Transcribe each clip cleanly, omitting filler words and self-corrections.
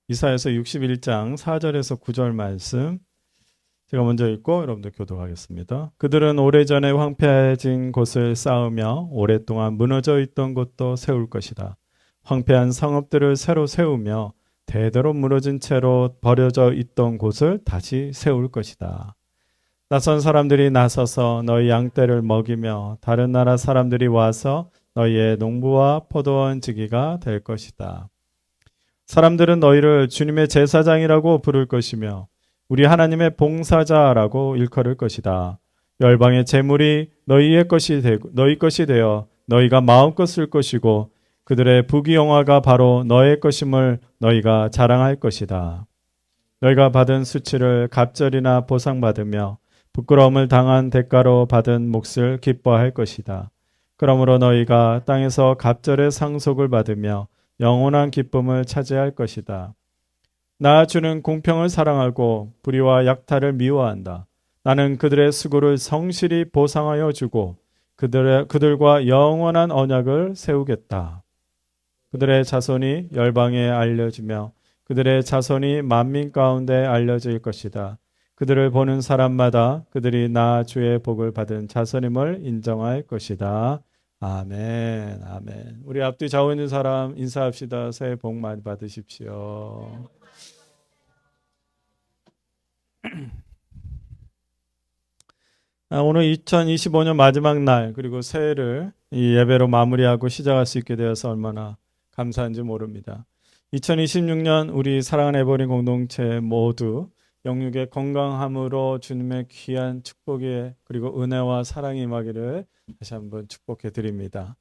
이사야서 61장 4절에서 9절 말씀 제가 먼저 읽고 여러분들 교독하겠습니다. 그들은 오래전에 황폐해진 곳을 쌓으며 오랫동안 무너져 있던 곳도 세울 것이다. 황폐한 성읍들을 새로 세우며 대대로 무너진 채로 버려져 있던 곳을 다시 세울 것이다. 낯선 사람들이 나서서 너희 양떼를 먹이며 다른 나라 사람들이 와서 너희의 농부와 포도원 지기가 될 것이다. 사람들은 너희를 주님의 제사장이라고 부를 것이며 우리 하나님의 봉사자라고 일컬을 것이다. 열방의 재물이 너희 것이 되어 너희가 마음껏 쓸 것이고 그들의 부귀영화가 바로 너의 것임을 너희가 자랑할 것이다. 너희가 받은 수치를 갑절이나 보상받으며 부끄러움을 당한 대가로 받은 몫을 기뻐할 것이다. 그러므로 너희가 땅에서 갑절의 상속을 받으며 영원한 기쁨을 차지할 것이다. 나 주는 공평을 사랑하고 불의와 약탈을 미워한다. 나는 그들의 수고를 성실히 보상하여 주고 그들과 영원한 언약을 세우겠다. 그들의 자손이 열방에 알려지며 그들의 자손이 만민 가운데 알려질 것이다. 그들을 보는 사람마다 그들이 나 주의 복을 받은 자손임을 인정할 것이다. 아멘, 아멘. 우리 앞뒤 좌우 있는 사람 인사합시다. 새해 복 많이 받으십시오. 오늘 2025년 마지막 날 그리고 새해를 이 예배로 마무리하고 시작할 수 있게 되어서 얼마나 감사한지 모릅니다. 2026년 우리 사랑하는 에버린 공동체 모두 영육의 건강함으로 주님의 귀한 축복에 그리고 은혜와 사랑이 임하기를 다시 한번 축복해 드립니다.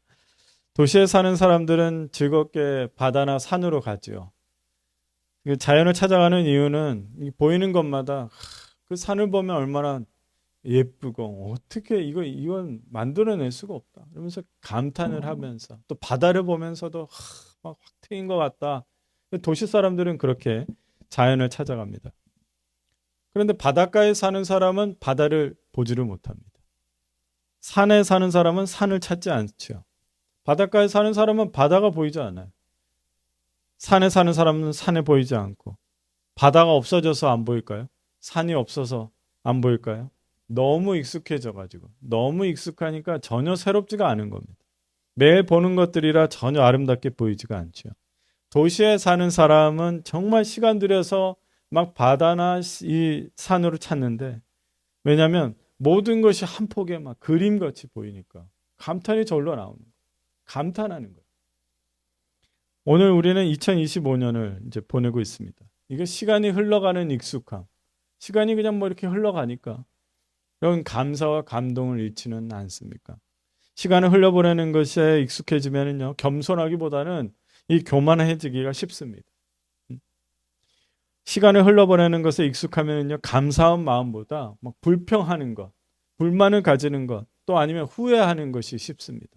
도시에 사는 사람들은 즐겁게 바다나 산으로 가죠. 자연을 찾아가는 이유는 보이는 것마다 그 산을 보면 얼마나 예쁘고 어떻게 이건 만들어낼 수가 없다. 그러면서 감탄을 하면서 또 바다를 보면서도 막 확 트인 것 같다. 도시 사람들은 그렇게 자연을 찾아갑니다. 그런데 바닷가에 사는 사람은 바다를 보지를 못합니다. 산에 사는 사람은 산을 찾지 않죠. 바닷가에 사는 사람은 바다가 보이지 않아요. 산에 사는 사람은 산에 보이지 않고 바다가 없어져서 안 보일까요? 산이 없어서 안 보일까요? 너무 익숙해져가지고 너무 익숙하니까 전혀 새롭지가 않은 겁니다. 매일 보는 것들이라 전혀 아름답게 보이지가 않죠. 도시에 사는 사람은 정말 시간 들여서 막 바다나 이 산으로 찾는데 왜냐하면 모든 것이 한 폭에 막 그림같이 보이니까 감탄이 절로 나오는 거예요. 감탄하는 거예요. 오늘 우리는 2025년을 이제 보내고 있습니다. 이게 시간이 흘러가는 익숙함. 시간이 그냥 뭐 이렇게 흘러가니까 이런 감사와 감동을 잃지는 않습니까? 시간을 흘려보내는 것에 익숙해지면요, 겸손하기보다는 이 교만해지기가 쉽습니다. 시간을 흘려보내는 것에 익숙하면요, 감사한 마음보다 막 불평하는 것, 불만을 가지는 것, 또 아니면 후회하는 것이 쉽습니다.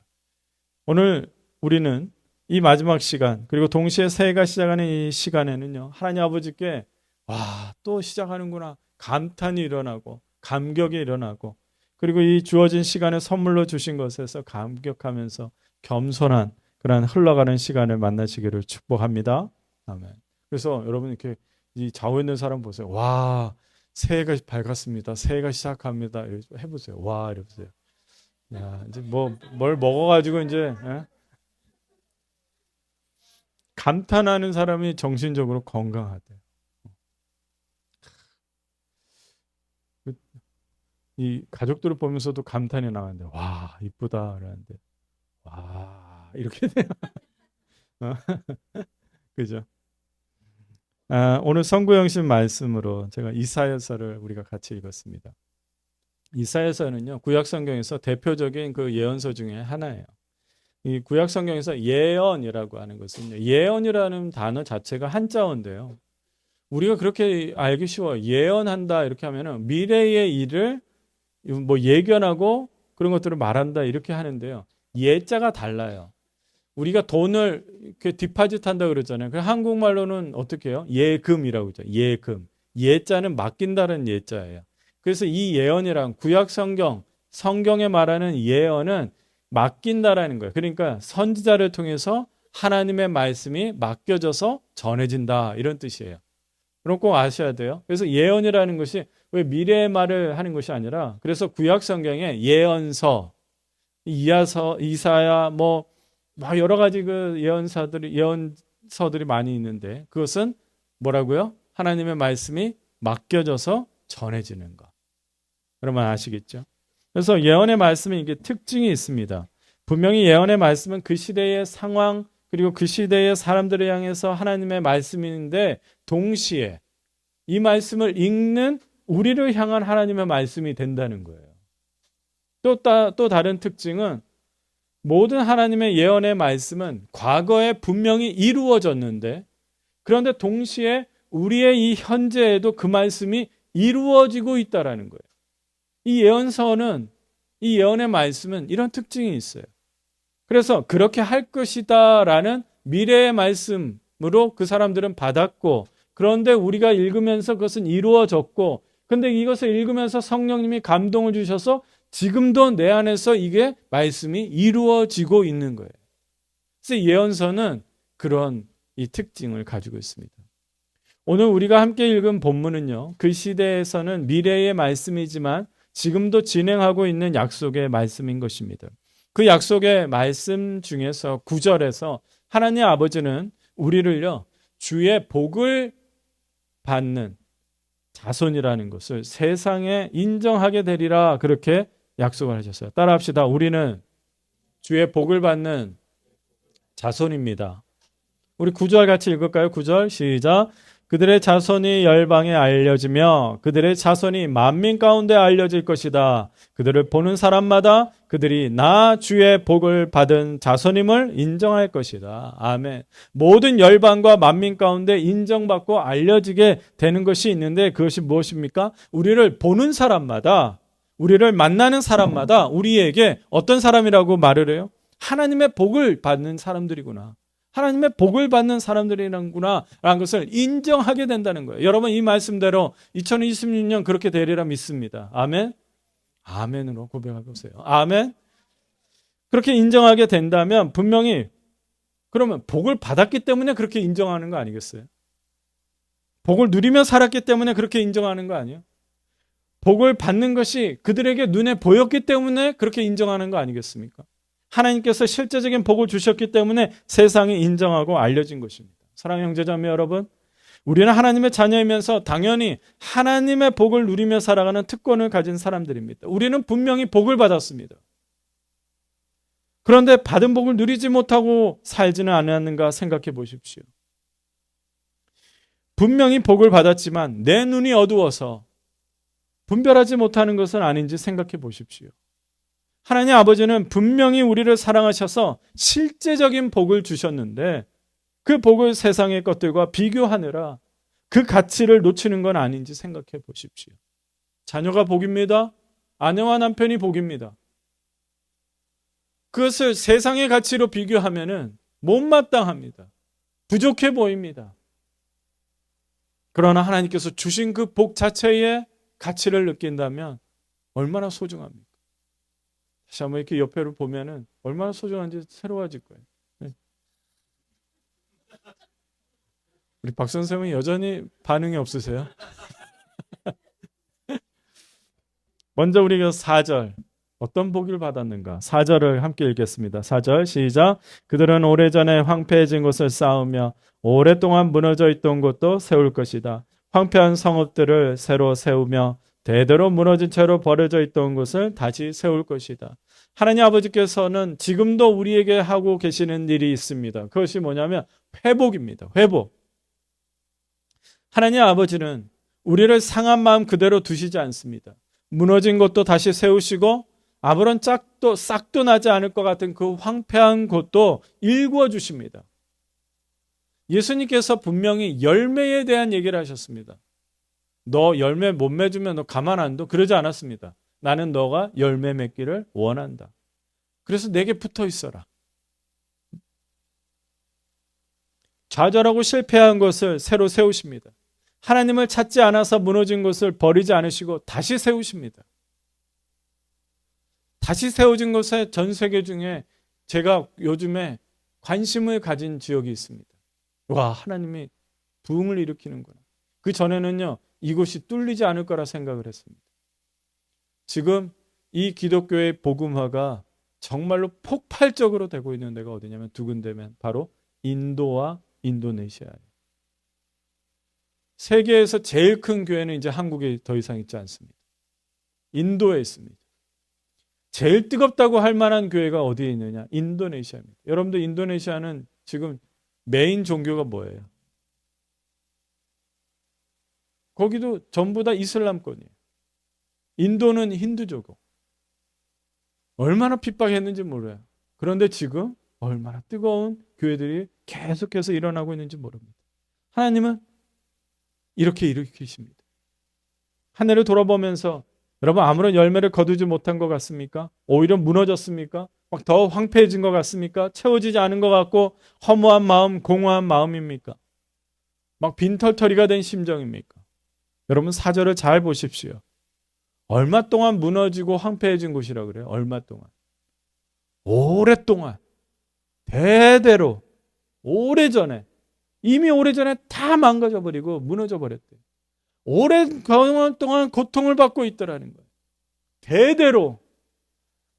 오늘 우리는 이 마지막 시간, 그리고 동시에 새해가 시작하는 이 시간에는요, 하나님 아버지께 와, 또 시작하는구나. 감탄이 일어나고, 감격이 일어나고, 그리고 이 주어진 시간을 선물로 주신 것에서 감격하면서 겸손한 그런 흘러가는 시간을 만나시기를 축복합니다. 아멘. 그래서 여러분 이렇게 이 좌우에 있는 사람 보세요. 와, 새해가 밝았습니다. 새해가 시작합니다. 해보세요. 와, 이러세요. 야, 이제 뭘 먹어가지고 이제 감탄하는 사람이 정신적으로 건강하대요. 이 가족들을 보면서도 감탄이 나왔는데 와 이쁘다 그러는데 와 이렇게 돼요. 그죠? 오늘 선구영신 말씀으로 제가 이사야서를 우리가 같이 읽었습니다. 이사야서는요 구약 성경에서 대표적인 그 예언서 중에 하나예요. 이 구약 성경에서 예언이라고 하는 것은요 예언이라는 단어 자체가 한자어인데요. 우리가 그렇게 알기 쉬워요. 예언한다 이렇게 하면은 미래의 일을 뭐 예견하고 그런 것들을 말한다 이렇게 하는데요. 예자가 달라요. 우리가 돈을 이렇게 디파짓 한다 그러잖아요. 그 한국말로는 어떻게 해요? 예금이라고 하죠. 예금. 예자는 맡긴다는 예자예요. 그래서 이 예언이란 구약 성경에 말하는 예언은 맡긴다라는 거예요. 그러니까 선지자를 통해서 하나님의 말씀이 맡겨져서 전해진다 이런 뜻이에요. 그럼 꼭 아셔야 돼요. 그래서 예언이라는 것이 왜 미래의 말을 하는 것이 아니라 그래서 구약 성경에 예언서, 이사야 막 여러 가지 그 예언서들이 많이 있는데 그것은 뭐라고요? 하나님의 말씀이 맡겨져서 전해지는 것. 여러분 아시겠죠? 그래서 예언의 말씀은 이게 특징이 있습니다. 분명히 예언의 말씀은 그 시대의 상황 그리고 그 시대의 사람들을 향해서 하나님의 말씀인데 동시에 이 말씀을 읽는 우리를 향한 하나님의 말씀이 된다는 거예요. 또 다른 특징은 모든 하나님의 예언의 말씀은 과거에 분명히 이루어졌는데 그런데 동시에 우리의 이 현재에도 그 말씀이 이루어지고 있다라는 거예요. 이 예언의 말씀은 이런 특징이 있어요. 그래서 그렇게 할 것이다라는 미래의 말씀으로 그 사람들은 받았고 그런데 우리가 읽으면서 그것은 이루어졌고 근데 이것을 읽으면서 성령님이 감동을 주셔서 지금도 내 안에서 이게 말씀이 이루어지고 있는 거예요. 그래서 예언서는 그런 이 특징을 가지고 있습니다. 오늘 우리가 함께 읽은 본문은요. 그 시대에서는 미래의 말씀이지만 지금도 진행하고 있는 약속의 말씀인 것입니다. 그 약속의 말씀 중에서 9절에서 하나님 아버지는 우리를요. 주의 복을 받는 자손이라는 것을 세상에 인정하게 되리라 그렇게 약속을 하셨어요. 따라합시다. 우리는 주의 복을 받는 자손입니다. 우리 9절 같이 읽을까요? 9절 시작. 그들의 자손이 열방에 알려지며 그들의 자손이 만민 가운데 알려질 것이다. 그들을 보는 사람마다 그들이 나 주의 복을 받은 자손임을 인정할 것이다. 아멘. 모든 열방과 만민 가운데 인정받고 알려지게 되는 것이 있는데 그것이 무엇입니까? 우리를 보는 사람마다 우리를 만나는 사람마다 우리에게 어떤 사람이라고 말을 해요? 하나님의 복을 받는 사람들이구나. 하나님의 복을 받는 사람들이구나 라는 것을 인정하게 된다는 거예요. 여러분 이 말씀대로 2026년 그렇게 되리라 믿습니다. 아멘? 아멘으로 고백해 보세요. 아멘? 그렇게 인정하게 된다면 분명히 그러면 복을 받았기 때문에 그렇게 인정하는 거 아니겠어요? 복을 누리며 살았기 때문에 그렇게 인정하는 거 아니에요? 복을 받는 것이 그들에게 눈에 보였기 때문에 그렇게 인정하는 거 아니겠습니까? 하나님께서 실제적인 복을 주셨기 때문에 세상이 인정하고 알려진 것입니다. 사랑하는 형제자매 여러분, 우리는 하나님의 자녀이면서 당연히 하나님의 복을 누리며 살아가는 특권을 가진 사람들입니다. 우리는 분명히 복을 받았습니다. 그런데 받은 복을 누리지 못하고 살지는 않았는가 생각해 보십시오. 분명히 복을 받았지만 내 눈이 어두워서 분별하지 못하는 것은 아닌지 생각해 보십시오. 하나님 아버지는 분명히 우리를 사랑하셔서 실제적인 복을 주셨는데 그 복을 세상의 것들과 비교하느라 그 가치를 놓치는 건 아닌지 생각해 보십시오. 자녀가 복입니다. 아내와 남편이 복입니다. 그것을 세상의 가치로 비교하면은 못마땅합니다. 부족해 보입니다. 그러나 하나님께서 주신 그 복 자체의 가치를 느낀다면 얼마나 소중합니까? 다시 한번 이렇게 옆에를 보면은 얼마나 소중한지 새로워질 거예요. 네. 우리 박 선생님은 여전히 반응이 없으세요? 먼저 우리가 4절 어떤 복을 받았는가? 4절을 함께 읽겠습니다. 4절 시작. 그들은 오래전에 황폐해진 곳을 쌓으며 오랫동안 무너져 있던 곳도 세울 것이다. 황폐한 성읍들을 새로 세우며 대대로 무너진 채로 버려져 있던 곳을 다시 세울 것이다. 하나님 아버지께서는 지금도 우리에게 하고 계시는 일이 있습니다. 그것이 뭐냐면 회복입니다. 회복. 하나님 아버지는 우리를 상한 마음 그대로 두시지 않습니다. 무너진 곳도 다시 세우시고 아무런 싹도 나지 않을 것 같은 그 황폐한 곳도 일구어 주십니다. 예수님께서 분명히 열매에 대한 얘기를 하셨습니다. 너 열매 못 맺으면 너 가만 안 둬? 그러지 않았습니다. 나는 너가 열매 맺기를 원한다. 그래서 내게 붙어 있어라. 좌절하고 실패한 것을 새로 세우십니다. 하나님을 찾지 않아서 무너진 것을 버리지 않으시고 다시 세우십니다. 다시 세워진 것에 전 세계 중에 제가 요즘에 관심을 가진 지역이 있습니다. 와, 하나님이 부흥을 일으키는구나. 그 전에는요, 이곳이 뚫리지 않을 거라 생각을 했습니다. 지금 이 기독교의 복음화가 정말로 폭발적으로 되고 있는 데가 어디냐면 두 군데면 바로 인도와 인도네시아예요. 세계에서 제일 큰 교회는 이제 한국에 더 이상 있지 않습니다. 인도에 있습니다. 제일 뜨겁다고 할 만한 교회가 어디에 있느냐? 인도네시아입니다. 여러분들 인도네시아는 지금 메인 종교가 뭐예요? 거기도 전부 다 이슬람권이에요. 인도는 힌두교고. 얼마나 핍박했는지 몰라요. 그런데 지금 얼마나 뜨거운 교회들이 계속해서 일어나고 있는지 모릅니다. 하나님은 이렇게 일으키십니다. 한 해를 돌아보면서 여러분 아무런 열매를 거두지 못한 것 같습니까? 오히려 무너졌습니까? 막 더 황폐해진 것 같습니까? 채워지지 않은 것 같고 허무한 마음, 공허한 마음입니까? 막 빈털터리가 된 심정입니까? 여러분 4절을 잘 보십시오. 얼마 동안 무너지고 황폐해진 곳이라 그래요? 얼마 동안? 오랫동안 대대로 오래전에 이미 오래전에 다 망가져버리고 무너져버렸대요. 오랫동안 고통을 받고 있더라는 거예요. 대대로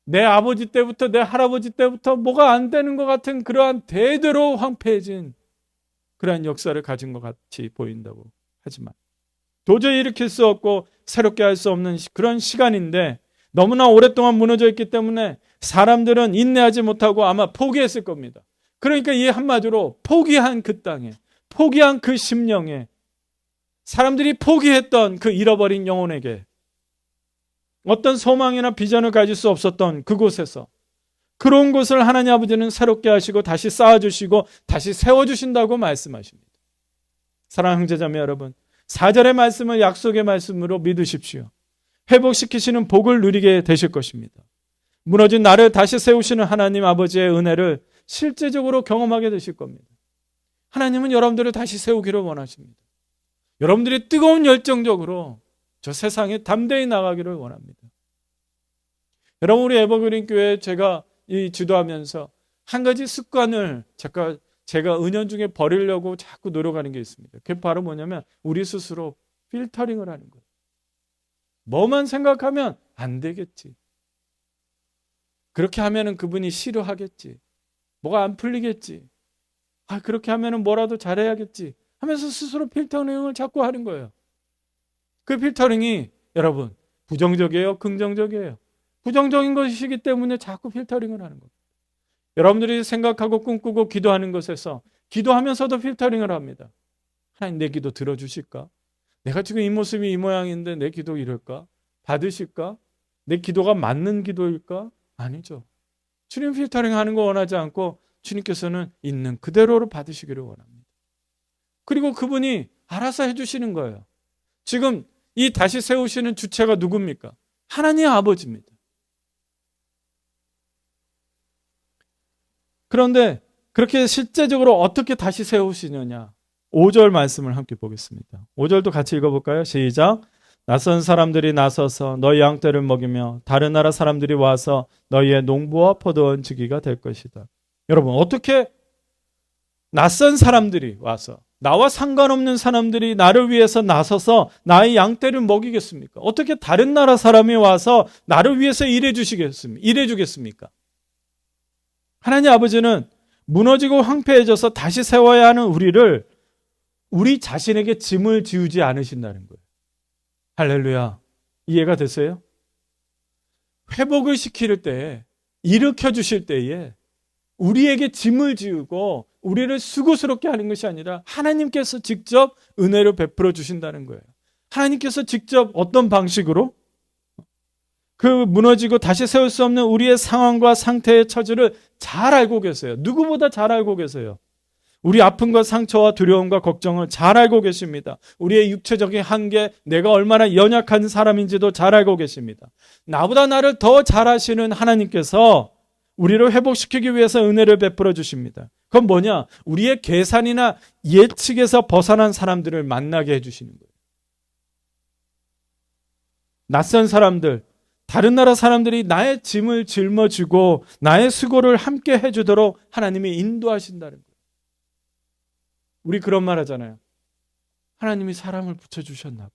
내 아버지 때부터 내 할아버지 때부터 뭐가 안 되는 것 같은 그러한 대대로 황폐해진 그러한 역사를 가진 것 같이 보인다고 하지만 도저히 일으킬 수 없고 새롭게 할 수 없는 그런 시간인데 너무나 오랫동안 무너져 있기 때문에 사람들은 인내하지 못하고 아마 포기했을 겁니다. 그러니까 이 한마디로 포기한 그 땅에, 포기한 그 심령에, 사람들이 포기했던 그 잃어버린 영혼에게 어떤 소망이나 비전을 가질 수 없었던 그곳에서 그런 곳을 하나님 아버지는 새롭게 하시고 다시 쌓아주시고 다시 세워주신다고 말씀하십니다. 사랑하는 형제자매 여러분, 4절의 말씀을 약속의 말씀으로 믿으십시오. 회복시키시는 복을 누리게 되실 것입니다. 무너진 나를 다시 세우시는 하나님 아버지의 은혜를 실제적으로 경험하게 되실 겁니다. 하나님은 여러분들을 다시 세우기를 원하십니다. 여러분들이 뜨거운 열정적으로 저 세상에 담대히 나가기를 원합니다. 여러분 우리 에버그린 교회 제가 지도하면서 한 가지 습관을 제가 은연중에 버리려고 자꾸 노력하는 게 있습니다. 그게 바로 뭐냐면 우리 스스로 필터링을 하는 거예요. 뭐만 생각하면 안 되겠지. 그렇게 하면은 그분이 싫어하겠지. 뭐가 안 풀리겠지. 그렇게 하면은 뭐라도 잘해야겠지. 하면서 스스로 필터링을 자꾸 하는 거예요. 그 필터링이 여러분 부정적이에요? 긍정적이에요? 부정적인 것이기 때문에 자꾸 필터링을 하는 겁니다. 여러분들이 생각하고 꿈꾸고 기도하는 것에서 기도하면서도 필터링을 합니다. 하나님 내 기도 들어주실까? 내가 지금 이 모습이 이 모양인데 내 기도 이럴까? 받으실까? 내 기도가 맞는 기도일까? 아니죠. 주님 필터링 하는 거 원하지 않고 주님께서는 있는 그대로를 받으시기를 원합니다. 그리고 그분이 알아서 해주시는 거예요. 지금 이 다시 세우시는 주체가 누굽니까? 하나님 아버지입니다. 그런데 그렇게 실제적으로 어떻게 다시 세우시느냐? 5절 말씀을 함께 보겠습니다. 5절도 같이 읽어볼까요? 시작. 낯선 사람들이 나서서 너희 양떼를 먹이며 다른 나라 사람들이 와서 너희의 농부와 포도원 지기가 될 것이다. 여러분 어떻게 낯선 사람들이 와서 나와 상관없는 사람들이 나를 위해서 나서서 나의 양떼를 먹이겠습니까? 어떻게 다른 나라 사람이 와서 나를 위해서 일해주겠습니까? 하나님 아버지는 무너지고 황폐해져서 다시 세워야 하는 우리를 우리 자신에게 짐을 지우지 않으신다는 거예요. 할렐루야. 이해가 되세요? 회복을 시킬 때에, 일으켜 주실 때에 우리에게 짐을 지우고 우리를 수고스럽게 하는 것이 아니라 하나님께서 직접 은혜를 베풀어 주신다는 거예요. 하나님께서 직접 어떤 방식으로 그 무너지고 다시 세울 수 없는 우리의 상황과 상태의 처지를 잘 알고 계세요. 누구보다 잘 알고 계세요. 우리 아픔과 상처와 두려움과 걱정을 잘 알고 계십니다. 우리의 육체적인 한계, 내가 얼마나 연약한 사람인지도 잘 알고 계십니다. 나보다 나를 더 잘 아시는 하나님께서 우리를 회복시키기 위해서 은혜를 베풀어 주십니다. 그건 뭐냐? 우리의 계산이나 예측에서 벗어난 사람들을 만나게 해주시는 거예요. 낯선 사람들, 다른 나라 사람들이 나의 짐을 짊어지고 나의 수고를 함께 해주도록 하나님이 인도하신다는 거예요. 우리 그런 말 하잖아요. 하나님이 사람을 붙여주셨나 봐.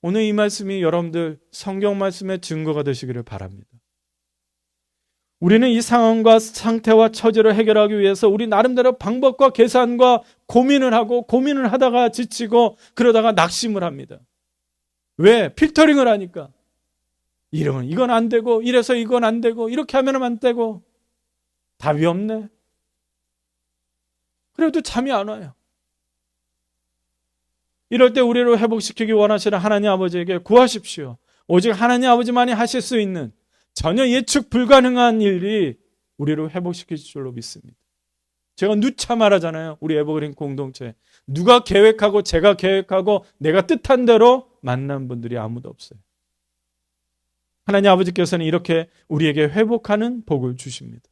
오늘 이 말씀이 여러분들 성경 말씀의 증거가 되시기를 바랍니다. 우리는 이 상황과 상태와 처지를 해결하기 위해서 우리 나름대로 방법과 계산과 고민을 하다가 지치고 그러다가 낙심을 합니다. 왜? 필터링을 하니까. 이건 안 되고 이래서 이건 안 되고 이렇게 하면 안 되고 답이 없네. 그래도 잠이 안 와요. 이럴 때 우리를 회복시키기 원하시는 하나님 아버지에게 구하십시오. 오직 하나님 아버지만이 하실 수 있는 전혀 예측 불가능한 일이 우리를 회복시킬 줄로 믿습니다. 제가 누차 말하잖아요. 우리 에버그린 공동체. 누가 계획하고 제가 계획하고 내가 뜻한 대로 만난 분들이 아무도 없어요. 하나님 아버지께서는 이렇게 우리에게 회복하는 복을 주십니다.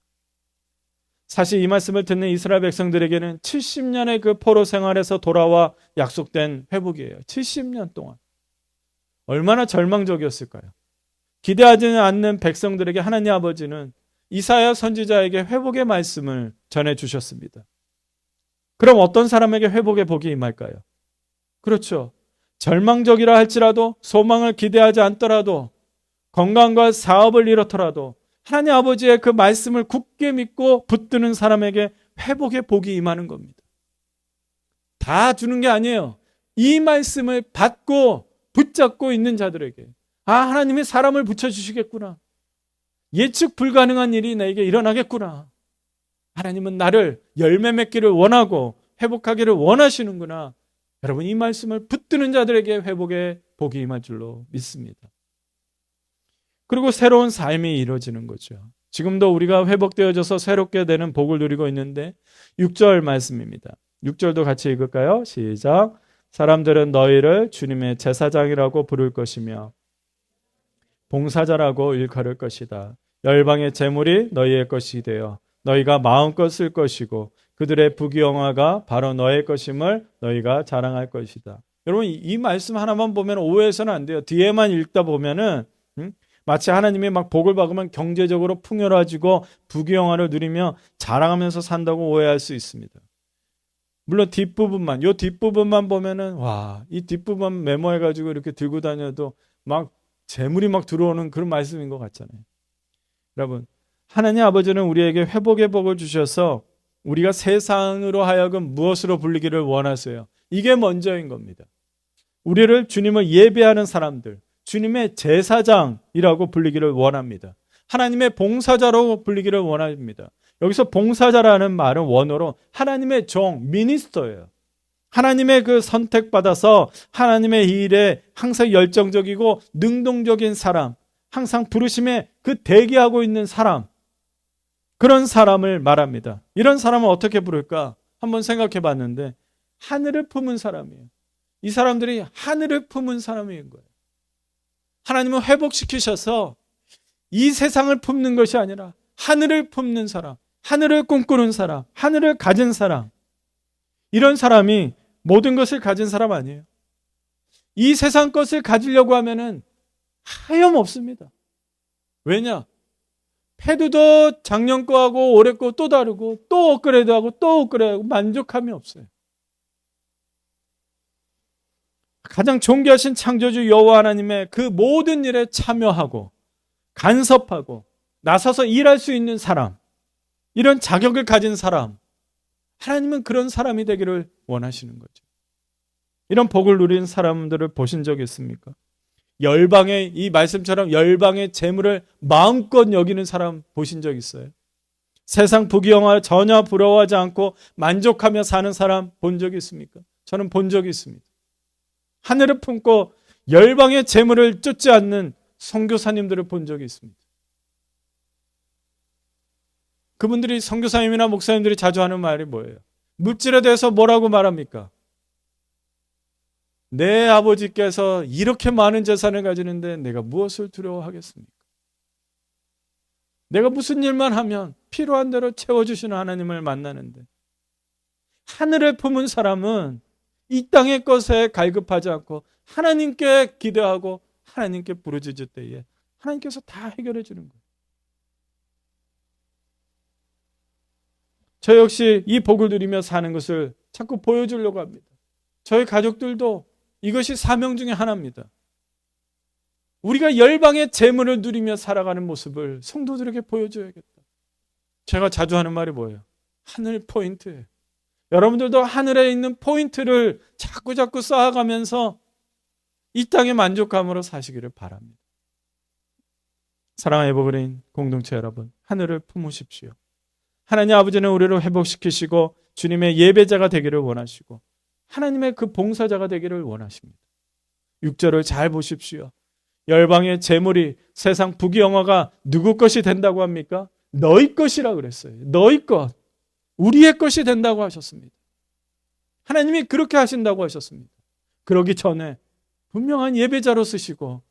사실 이 말씀을 듣는 이스라엘 백성들에게는 70년의 그 포로 생활에서 돌아와 약속된 회복이에요. 70년 동안. 얼마나 절망적이었을까요? 기대하지 않는 백성들에게 하나님 아버지는 이사야 선지자에게 회복의 말씀을 전해주셨습니다. 그럼 어떤 사람에게 회복의 복이 임할까요? 그렇죠. 절망적이라 할지라도 소망을 기대하지 않더라도 건강과 사업을 잃었더라도 하나님 아버지의 그 말씀을 굳게 믿고 붙드는 사람에게 회복의 복이 임하는 겁니다. 다 주는 게 아니에요. 이 말씀을 받고 붙잡고 있는 자들에게 하나님이 사람을 붙여주시겠구나. 예측 불가능한 일이 나에게 일어나겠구나. 하나님은 나를 열매 맺기를 원하고 회복하기를 원하시는구나. 여러분 이 말씀을 붙드는 자들에게 회복의 복이 임할 줄로 믿습니다. 그리고 새로운 삶이 이루어지는 거죠. 지금도 우리가 회복되어져서 새롭게 되는 복을 누리고 있는데 6절 말씀입니다. 6절도 같이 읽을까요? 시작. 사람들은 너희를 주님의 제사장이라고 부를 것이며 봉사자라고 일컬을 것이다. 열방의 재물이 너희의 것이 되어 너희가 마음껏 쓸 것이고 그들의 부귀영화가 바로 너의 것임을 너희가 자랑할 것이다. 여러분 이 말씀 하나만 보면 오해해서는 안 돼요. 뒤에만 읽다 보면은 마치 하나님이 막 복을 받으면 경제적으로 풍요로워지고 부귀영화를 누리며 자랑하면서 산다고 오해할 수 있습니다. 물론 요 뒷부분만 보면은 이 뒷부분 메모해가지고 이렇게 들고 다녀도 막 재물이 막 들어오는 그런 말씀인 것 같잖아요. 여러분 하나님 아버지는 우리에게 회복의 복을 주셔서 우리가 세상으로 하여금 무엇으로 불리기를 원하세요. 이게 먼저인 겁니다. 우리를 주님을 예배하는 사람들, 주님의 제사장이라고 불리기를 원합니다. 하나님의 봉사자로 불리기를 원합니다. 여기서 봉사자라는 말은 원어로 하나님의 종, 미니스터예요. 하나님의 그 선택받아서 하나님의 일에 항상 열정적이고 능동적인 사람, 항상 부르심에 그 대기하고 있는 사람, 그런 사람을 말합니다. 이런 사람을 어떻게 부를까? 한번 생각해 봤는데 하늘을 품은 사람이에요. 이 사람들이 하늘을 품은 사람인 거예요. 하나님은 회복시키셔서 이 세상을 품는 것이 아니라 하늘을 품는 사람, 하늘을 꿈꾸는 사람, 하늘을 가진 사람, 이런 사람이 모든 것을 가진 사람 아니에요. 이 세상 것을 가지려고 하면은 하염없습니다. 왜냐? 패드도 작년 거하고 올해 거 또 다르고 또 업그레이드하고 또 업그레이드하고 만족함이 없어요. 가장 존귀하신 창조주 여호와 하나님의 그 모든 일에 참여하고 간섭하고 나서서 일할 수 있는 사람, 이런 자격을 가진 사람, 하나님은 그런 사람이 되기를 원하시는 거죠. 이런 복을 누린 사람들을 보신 적 있습니까? 열방의 이 말씀처럼 열방의 재물을 마음껏 여기는 사람 보신 적 있어요? 세상 부귀영화 전혀 부러워하지 않고 만족하며 사는 사람 본 적이 있습니까? 저는 본 적이 있습니다. 하늘을 품고 열방의 재물을 쫓지 않는 선교사님들을 본 적이 있습니다. 그분들이 선교사님이나 목사님들이 자주 하는 말이 뭐예요? 물질에 대해서 뭐라고 말합니까? 내 아버지께서 이렇게 많은 재산을 가지는데 내가 무엇을 두려워하겠습니까? 내가 무슨 일만 하면 필요한 대로 채워주시는 하나님을 만나는데, 하늘을 품은 사람은 이 땅의 것에 갈급하지 않고 하나님께 기대하고 하나님께 부르짖을 때에 하나님께서 다 해결해 주는 거예요. 저 역시 이 복을 누리며 사는 것을 자꾸 보여주려고 합니다. 저희 가족들도 이것이 사명 중에 하나입니다. 우리가 열방의 재물을 누리며 살아가는 모습을 성도들에게 보여줘야겠다. 제가 자주 하는 말이 뭐예요? 하늘 포인트예요. 여러분들도 하늘에 있는 포인트를 자꾸 쌓아가면서 이 땅의 만족감으로 사시기를 바랍니다. 사랑하는 에버그린 공동체 여러분, 하늘을 품으십시오. 하나님 아버지는 우리를 회복시키시고 주님의 예배자가 되기를 원하시고 하나님의 그 봉사자가 되기를 원하십니다. 6절을 잘 보십시오. 열방의 재물이 세상 부귀영화가 누구 것이 된다고 합니까? 너희 것이라 그랬어요. 너희 것, 우리의 것이 된다고 하셨습니다. 하나님이 그렇게 하신다고 하셨습니다. 그러기 전에 분명한 예배자로 쓰시고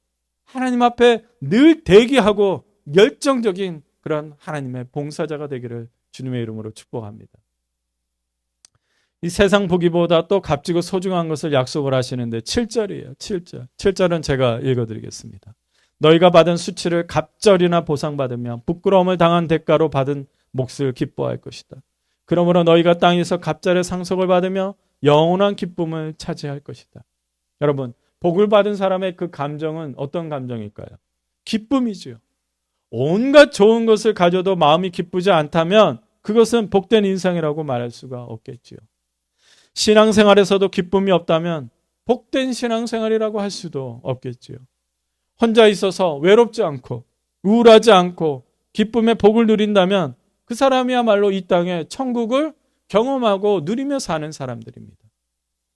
하나님 앞에 늘 대기하고 열정적인 그런 하나님의 봉사자가 되기를 주님의 이름으로 축복합니다. 이 세상 보기보다 또 값지고 소중한 것을 약속을 하시는데 7절이에요. 7절. 7절은 제가 읽어드리겠습니다. 너희가 받은 수치를 갑절이나 보상받으며 부끄러움을 당한 대가로 받은 몫을 기뻐할 것이다. 그러므로 너희가 땅에서 갑절의 상속을 받으며 영원한 기쁨을 차지할 것이다. 여러분, 복을 받은 사람의 그 감정은 어떤 감정일까요? 기쁨이지요. 온갖 좋은 것을 가져도 마음이 기쁘지 않다면 그것은 복된 인생이라고 말할 수가 없겠지요. 신앙생활에서도 기쁨이 없다면 복된 신앙생활이라고 할 수도 없겠지요. 혼자 있어서 외롭지 않고 우울하지 않고 기쁨의 복을 누린다면 그 사람이야말로 이 땅에 천국을 경험하고 누리며 사는 사람들입니다.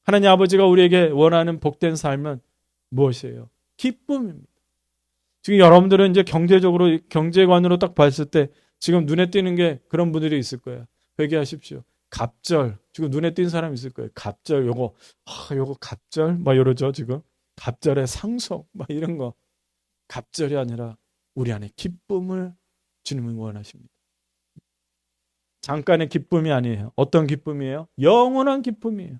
하나님 아버지가 우리에게 원하는 복된 삶은 무엇이에요? 기쁨입니다. 지금 여러분들은 이제 경제관으로 딱 봤을 때 지금 눈에 띄는 게 그런 분들이 있을 거예요. 회개하십시오. 갑절. 지금 눈에 띈 사람 있을 거예요. 갑절. 요거 갑절? 막 이러죠, 지금. 갑절의 상속. 막 이런 거. 갑절이 아니라 우리 안에 기쁨을 주님은 원하십니다. 잠깐의 기쁨이 아니에요. 어떤 기쁨이에요? 영원한 기쁨이에요.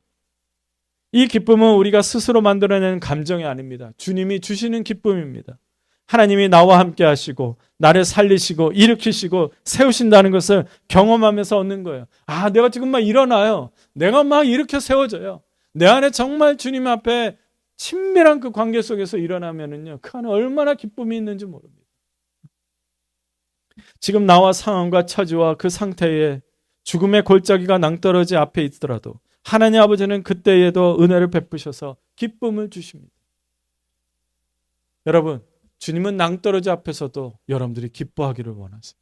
이 기쁨은 우리가 스스로 만들어내는 감정이 아닙니다. 주님이 주시는 기쁨입니다. 하나님이 나와 함께 하시고 나를 살리시고 일으키시고 세우신다는 것을 경험하면서 얻는 거예요. 아, 내가 지금 막 일어나요. 내가 막 일으켜 세워져요. 내 안에 정말 주님 앞에 친밀한 그 관계 속에서 일어나면은요, 그 안에 얼마나 기쁨이 있는지 모릅니다. 지금 나와 상황과 처지와 그 상태에 죽음의 골짜기가 낭떠러지 앞에 있더라도 하나님 아버지는 그때에도 은혜를 베푸셔서 기쁨을 주십니다. 여러분, 주님은 낭떠러지 앞에서도 여러분들이 기뻐하기를 원하세요.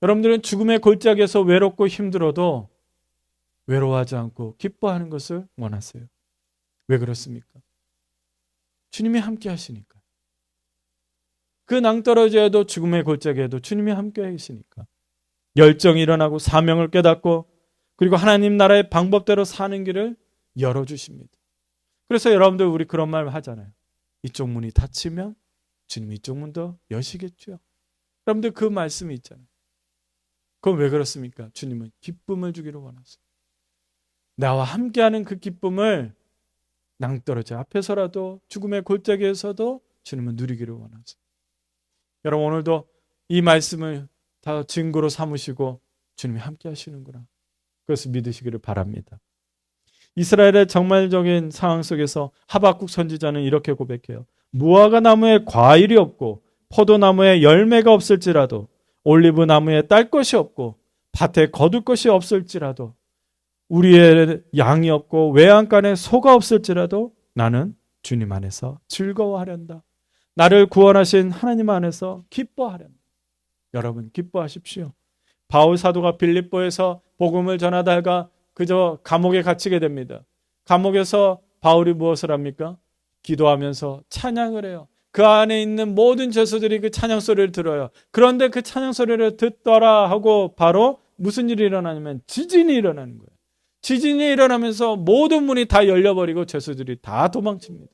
여러분들은 죽음의 골짜기에서 외롭고 힘들어도 외로워하지 않고 기뻐하는 것을 원하세요. 왜 그렇습니까? 주님이 함께 하시니까. 그 낭떠러지에도 죽음의 골짜기에도 주님이 함께 하시니까. 열정이 일어나고 사명을 깨닫고 그리고 하나님 나라의 방법대로 사는 길을 열어주십니다. 그래서 여러분들 우리 그런 말 하잖아요. 이쪽 문이 닫히면 주님이 이쪽 문도 여시겠죠. 여러분들 그 말씀이 있잖아요. 그건 왜 그렇습니까? 주님은 기쁨을 주기를 원하세요. 나와 함께하는 그 기쁨을 낭떠러지 앞에서라도 죽음의 골짜기에서도 주님은 누리기를 원하세요. 여러분 오늘도 이 말씀을 다 증거로 삼으시고 주님이 함께 하시는구나. 그것을 믿으시기를 바랍니다. 이스라엘의 정말적인 상황 속에서 하박국 선지자는 이렇게 고백해요. 무화과 나무에 과일이 없고 포도나무에 열매가 없을지라도 올리브 나무에 딸 것이 없고 밭에 거둘 것이 없을지라도 우리의 양이 없고 외양간에 소가 없을지라도 나는 주님 안에서 즐거워하련다. 나를 구원하신 하나님 안에서 기뻐하련다. 여러분 기뻐하십시오. 바울 사도가 빌립보에서 복음을 전하다가 그저 감옥에 갇히게 됩니다. 감옥에서 바울이 무엇을 합니까? 기도하면서 찬양을 해요. 그 안에 있는 모든 죄수들이 그 찬양 소리를 들어요. 그런데 그 찬양 소리를 듣더라 하고 바로 무슨 일이 일어나냐면 지진이 일어나는 거예요. 지진이 일어나면서 모든 문이 다 열려버리고 죄수들이 다 도망칩니다.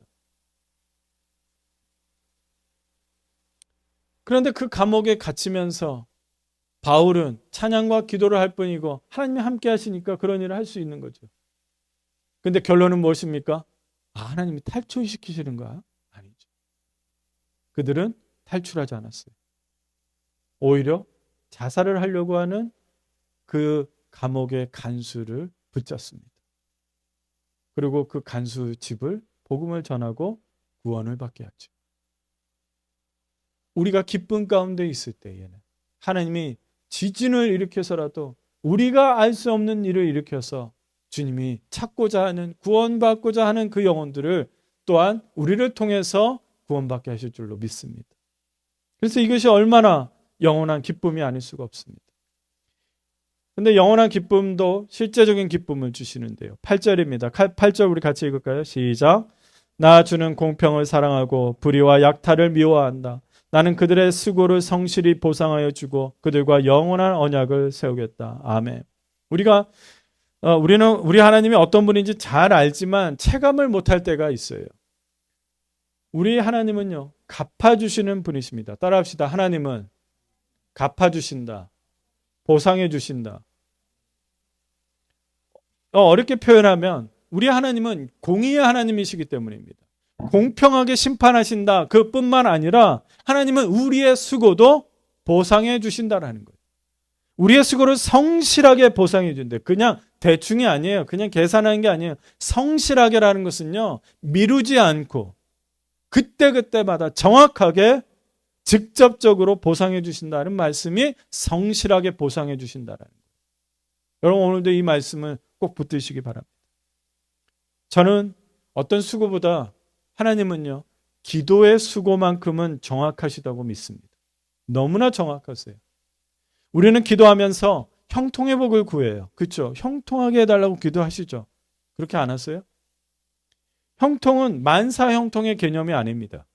그런데 그 감옥에 갇히면서 바울은 찬양과 기도를 할 뿐이고 하나님이 함께 하시니까 그런 일을 할 수 있는 거죠. 근데 결론은 무엇입니까? 아, 하나님이 탈출시키시는 거야? 아니죠. 그들은 탈출하지 않았어요. 오히려 자살을 하려고 하는 그 감옥의 간수를 붙잡습니다. 그리고 그 간수 집을 복음을 전하고 구원을 받게 하죠. 우리가 기쁨 가운데 있을 때에는 하나님이 지진을 일으켜서라도 우리가 알 수 없는 일을 일으켜서 주님이 찾고자 하는, 구원받고자 하는 그 영혼들을 또한 우리를 통해서 구원받게 하실 줄로 믿습니다. 그래서 이것이 얼마나 영원한 기쁨이 아닐 수가 없습니다. 근데 영원한 기쁨도 실제적인 기쁨을 주시는데요. 8절입니다. 8절 우리 같이 읽을까요? 시작. 나 주는 공평을 사랑하고 불의와 약탈을 미워한다. 나는 그들의 수고를 성실히 보상하여 주고 그들과 영원한 언약을 세우겠다. 아멘. 우리는 우리 하나님이 어떤 분인지 잘 알지만 체감을 못할 때가 있어요. 우리 하나님은요, 갚아주시는 분이십니다. 따라합시다. 하나님은 갚아주신다. 보상해 주신다. 어렵게 표현하면 우리 하나님은 공의의 하나님이시기 때문입니다. 공평하게 심판하신다. 그뿐만 아니라 하나님은 우리의 수고도 보상해 주신다라는 거예요. 우리의 수고를 성실하게 보상해 준대. 그냥 대충이 아니에요. 그냥 계산하는 게 아니에요. 성실하게라는 것은요, 미루지 않고 그때그때마다 정확하게 직접적으로 보상해 주신다는 말씀이 성실하게 보상해 주신다라는 거예요. 여러분, 오늘도 이 말씀을 꼭 붙드시기 바랍니다. 저는 어떤 수고보다 하나님은요, 기도의 수고만큼은 정확하시다고 믿습니다. 너무나 정확하세요. 우리는 기도하면서 형통의 복을 구해요. 그렇죠? 형통하게 해달라고 기도하시죠. 그렇게 안 하세요? 형통은 만사 형통의 개념이 아닙니다.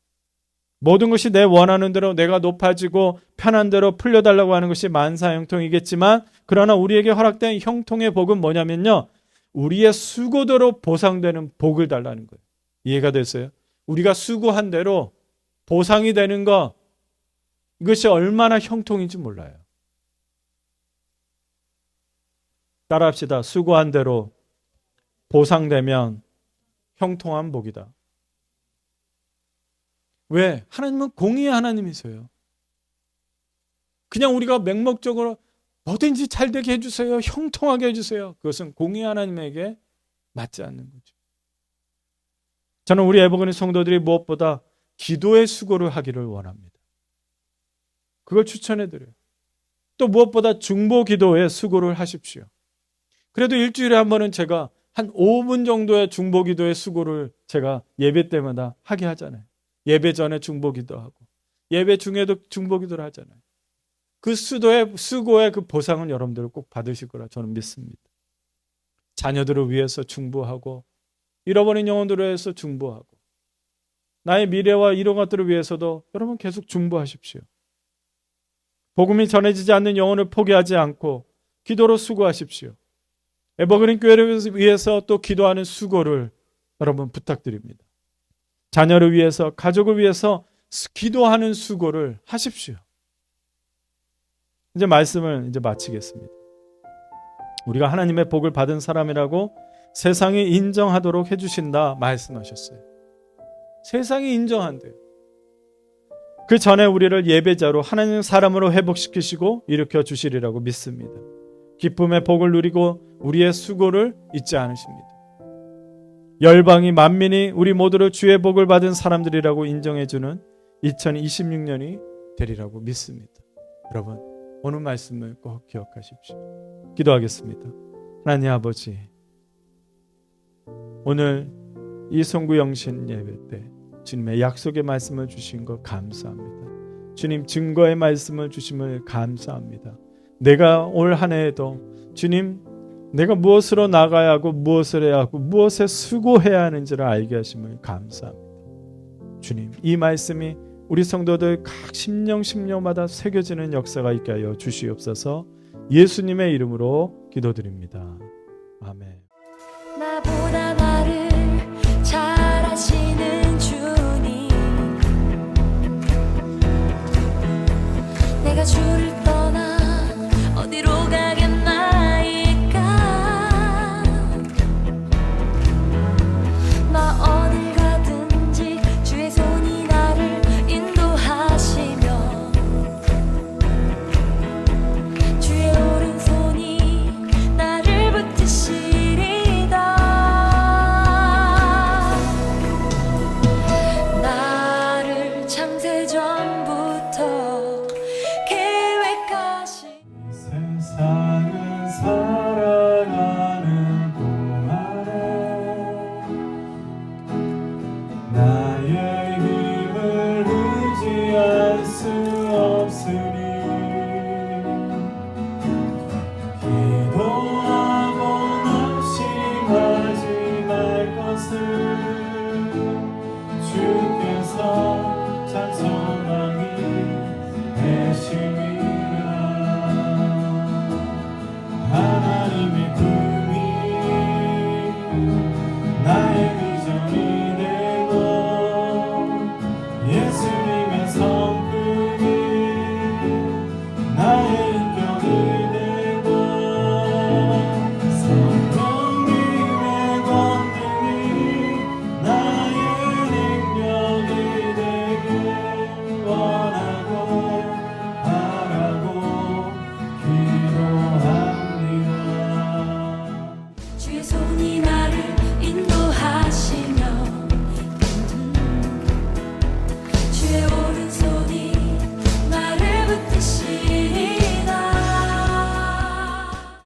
모든 것이 내 원하는 대로 내가 높아지고 편한 대로 풀려달라고 하는 것이 만사 형통이겠지만, 그러나 우리에게 허락된 형통의 복은 뭐냐면요, 우리의 수고대로 보상되는 복을 달라는 거예요. 이해가 됐어요? 우리가 수고한 대로 보상이 되는 것, 이것이 얼마나 형통인지 몰라요. 따라합시다. 수고한 대로 보상되면 형통한 복이다. 왜? 하나님은 공의의 하나님이세요. 그냥 우리가 맹목적으로 뭐든지 잘 되게 해주세요, 형통하게 해주세요, 그것은 공의의 하나님에게 맞지 않는 거죠. 저는 우리 에버그린 성도들이 무엇보다 기도의 수고를 하기를 원합니다. 그걸 추천해드려요. 또 무엇보다 중보 기도의 수고를 하십시오. 그래도 일주일에 한 번은 제가 한 5분 정도의 중보 기도의 수고를 제가 예배 때마다 하게 하잖아요. 예배 전에 중보 기도하고 예배 중에도 중보 기도를 하잖아요. 그 수고의 그 보상은 여러분들 꼭 받으실 거라 저는 믿습니다. 자녀들을 위해서 중보하고 잃어버린 영혼들을 위해서 중보하고 나의 미래와 이런 것들을 위해서도 여러분 계속 중보하십시오. 복음이 전해지지 않는 영혼을 포기하지 않고 기도로 수고하십시오. 에버그린 교회를 위해서 또 기도하는 수고를 여러분 부탁드립니다. 자녀를 위해서, 가족을 위해서 기도하는 수고를 하십시오. 이제 말씀을 마치겠습니다. 우리가 하나님의 복을 받은 사람이라고 세상이 인정하도록 해주신다 말씀하셨어요. 세상이 인정한대요. 그 전에 우리를 예배자로 하나님 사람으로 회복시키시고 일으켜 주시리라고 믿습니다. 기쁨의 복을 누리고 우리의 수고를 잊지 않으십니다. 열방이 만민이 우리 모두를 주의 복을 받은 사람들이라고 인정해주는 2026년이 되리라고 믿습니다. 여러분, 오늘 말씀을 꼭 기억하십시오. 기도하겠습니다. 하나님 아버지, 오늘 이 송구영신 예배 때 주님의 약속의 말씀을 주신 것 감사합니다. 주님 증거의 말씀을 주심을 감사합니다. 내가 올 한 해에도 주님, 내가 무엇으로 나가야 하고 무엇을 해야 하고 무엇에 수고해야 하는지를 알게 하심을 감사합니다. 주님, 이 말씀이 우리 성도들 각 심령마다 새겨지는 역사가 있게 하여 주시옵소서. 예수님의 이름으로 기도드립니다. 아멘.